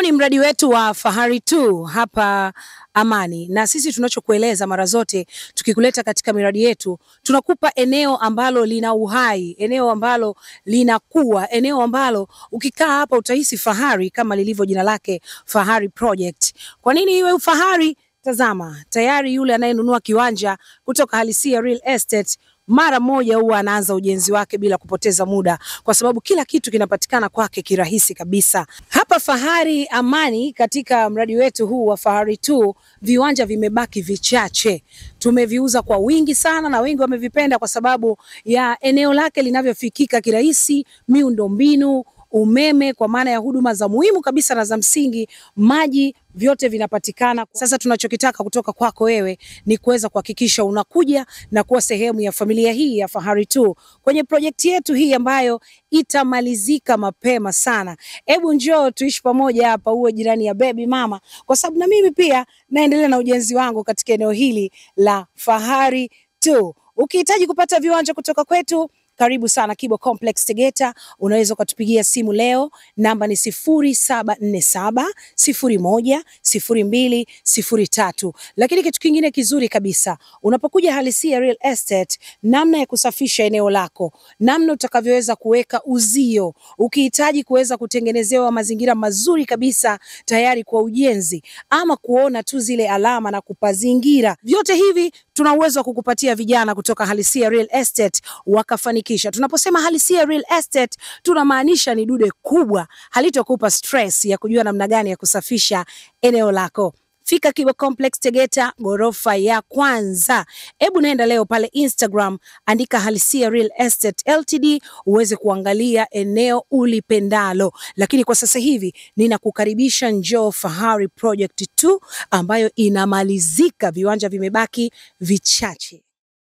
Huu ni mradi wetu wa Fahari 2 hapa Amani, na sisi tunachokueleza mara zote tukikuleta katika miradi yetu, tunakupa eneo ambalo lina uhai, eneo ambalo linakuwa, eneo ambalo ukikaa hapa utahisi fahari kama lilivyo jina lake, Fahari Project. Kwa nini iwe ufahari? Tazama, tayari yule anayenunua kiwanja kutoka Halisia Real Estate mara moja huwa anaanza ujenzi wake bila kupoteza muda, kwa sababu kila kitu kinapatikana kwake kirahisi kabisa. Hapa Fahari Amani, katika mradi wetu huu wa Fahari 2, viwanja vimebaki vichache. Tumeviuza kwa wingi sana na wengi wamevipenda kwa sababu ya eneo lake linavyofikika kirahisi, miundombinu, umeme kwa maana ya huduma za muhimu kabisa na za msingi, maji, vyote vinapatikana. Sasa tunachokitaka kutoka kwako wewe ni kuweza kuhakikisha unakuja na kuwa sehemu ya familia hii ya Fahari 2 kwenye projekti yetu hii ambayo itamalizika mapema sana. Hebu njoo tuishi pamoja hapa, uwe jirani ya baby mama, kwa sababu na mimi pia naendelea na ujenzi wangu katika eneo hili la Fahari 2. Ukihitaji kupata viwanja kutoka kwetu, karibu sana Kibo Complex Tegeta. Unaweza ukatupigia simu leo, namba ni 0747010203. Lakini kitu kingine kizuri kabisa, unapokuja Halisia Real Estate, namna ya kusafisha eneo lako, namna utakavyoweza kuweka uzio, ukihitaji kuweza kutengenezewa mazingira mazuri kabisa tayari kwa ujenzi, ama kuona tu zile alama na kupazingira, vyote hivi tuna uwezo wa kukupatia vijana kutoka Halisia Real Estate wakafanikisha. Tunaposema Halisia Real Estate, tunamaanisha ni dude kubwa, halitokupa stress ya kujua namna gani ya kusafisha eneo lako. Fika Kibo Complex Tegeta, ghorofa ya kwanza. Hebu naenda leo pale Instagram, andika Halisia Real Estate Ltd uweze kuangalia eneo ulipendalo. Lakini kwa sasa hivi ninakukaribisha, njoo Fahari Project 2 ambayo inamalizika, viwanja vimebaki vichache.